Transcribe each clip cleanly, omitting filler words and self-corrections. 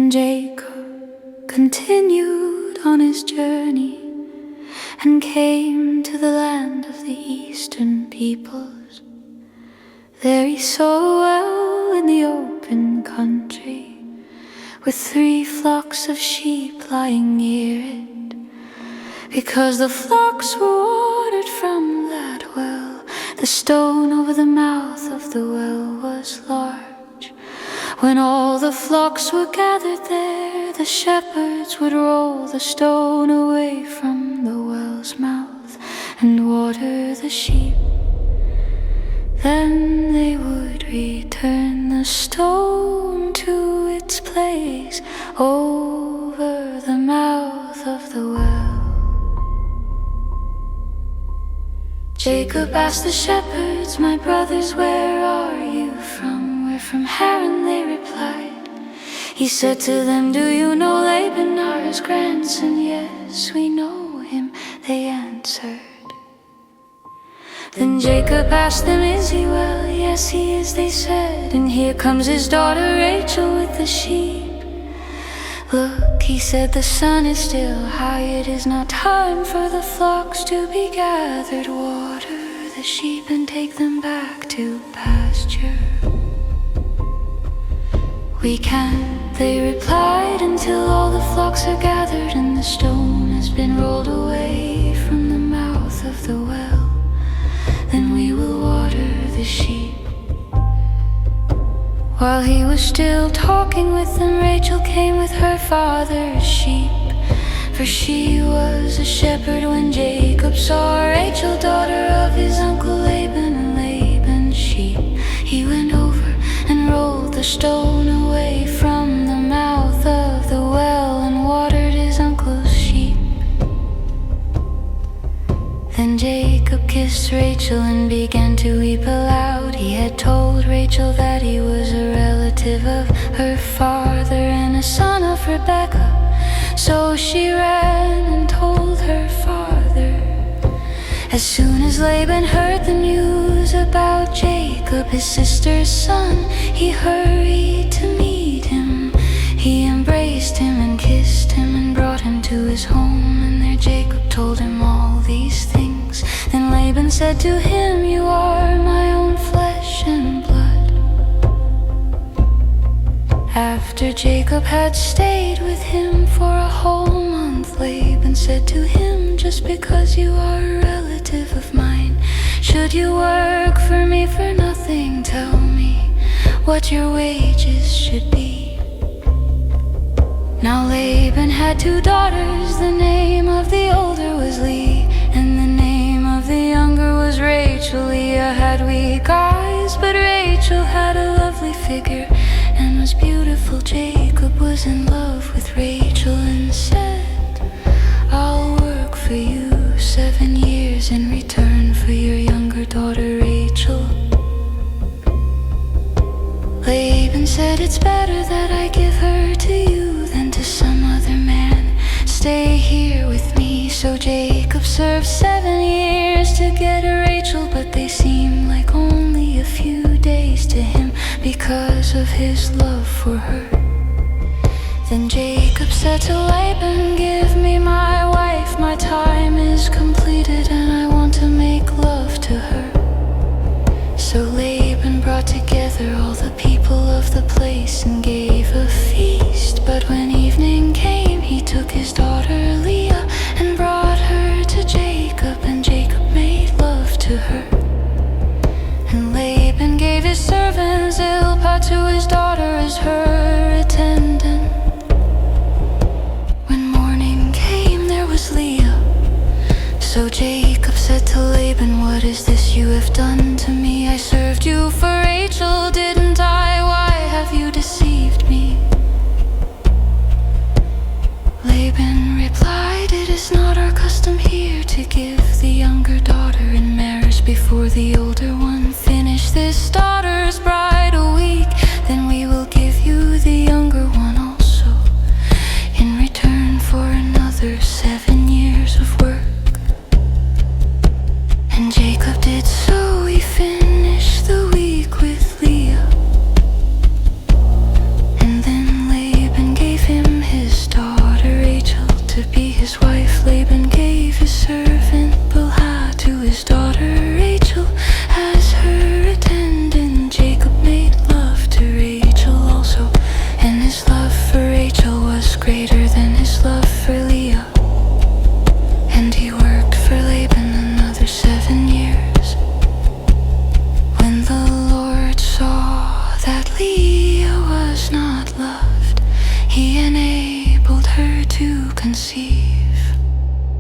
Then Jacob continued on his journey and came to the land of the eastern peoples. There he saw well in the open country, with 3 flocks of sheep lying near it, because the flocks were watered from that well. The stone over the mouth of the well was large. When all the flocks were gathered there, the shepherds would roll the stone away from the well's mouth and water the sheep. Then they would return the stone to its place over the mouth of the well. Jacob asked the shepherds, "My brothers, where are you from?" "We're from Harran," they replied. He said to them, "Do you know Laban, our grandson?" "Yes, we know him," they answered. Then Jacob asked them, "Is he well?" "Yes, he is," they said. "And here comes his daughter Rachel with the sheep." "Look," he said, "the sun is still high. It is not time for the flocks to be gathered. Water the sheep and take them back to pasture." "We can't," they replied, "until all the flocks are gathered and the stone has been rolled away from the mouth of the well. Then we will water the sheep." While he was still talking with them, Rachel came with her father's sheep, for she was a shepherd. When Jacob saw Rachel, daughter of his uncle Laban, and Laban's sheep, he went over and rolled the stone away from the mouth of the well and watered his uncle's sheep. Then Jacob kissed Rachel and began to weep aloud. He had told Rachel that he was a relative of her father and a son of Rebekah. So she ran and told her father. As soon as Laban heard the news about Jacob, his sister's son, he hurried to meet him. He embraced him and kissed him and brought him to his home. And there Jacob told him all these things. Then Laban said to him, "You are my own flesh and blood." After Jacob had stayed with him for a whole month, Laban said to him, "Just because you are a relative of mine, should you work for me for nothing? Tell me what your wages should be." Now Laban had 2 daughters. The name of the older was Leah, and the name of the younger was Rachel. Leah had weak eyes, but Rachel had a lovely figure and was beautiful. Jacob was in love with Rachel and said, "I'll work for you 7 years in return for your younger daughter Rachel." Laban said, "It's better that I give her to you than to some other man. Stay here with me." So Jacob served 7 years to get Rachel, but they seemed like only a few days to him because of his love for her. Then Jacob said to Laban, "Give me my wife, my time is completed and I want to make love to her." So Laban brought together all the people of the place and gave a feast. But when evening came, he took his daughter Leah and brought her to Jacob, and Jacob made love to her. And Laban gave his servant Zilpah to his daughter as her attendant. When morning came, there was Leah. So Jacob said to Laban, "What is this you have done to me? I served you for Rachel, didn't I? Why have you deceived me?" Laban replied, "It is not our custom here to give the younger daughter in marriage before the older one. Finish this daughter's bridal week, then we will give you the younger one also, in return for another 7 years of work." And Jacob did so. He finished the week with Leah. And then Laban gave for Rachel was greater than his love for Leah. And he worked for Laban another 7 years. When the Lord saw that Leah was not loved, he enabled her to conceive.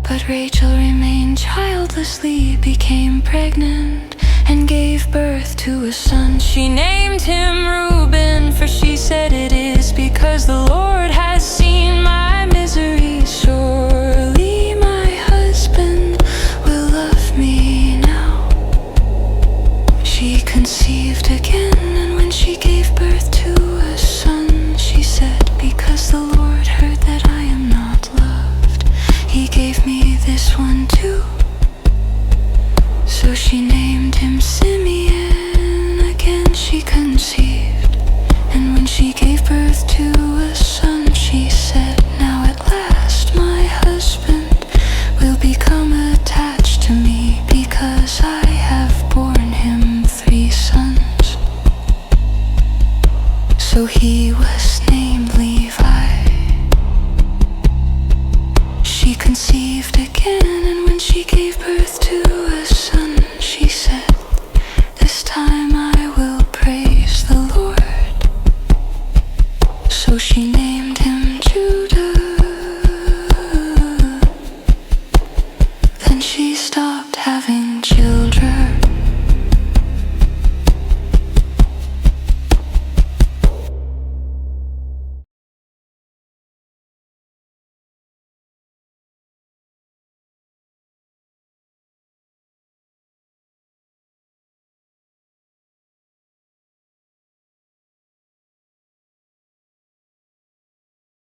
But Rachel remained childlessly, became pregnant, and gave birth to a son. She named him Reuben, for she said, "It is because the Lord has seen my misery. Surely my husband will love me now." She conceived again, and when she gave birth to a son, she said, "Because the Lord heard that I am not loved, he gave me this one too." So she named him Simeon. Again she conceived, and when she gave birth to a son, she said, "Now at last my husband will become attached to me, because I have borne him 3 sons." So he was named Levi. She conceived again, and when she gave birth to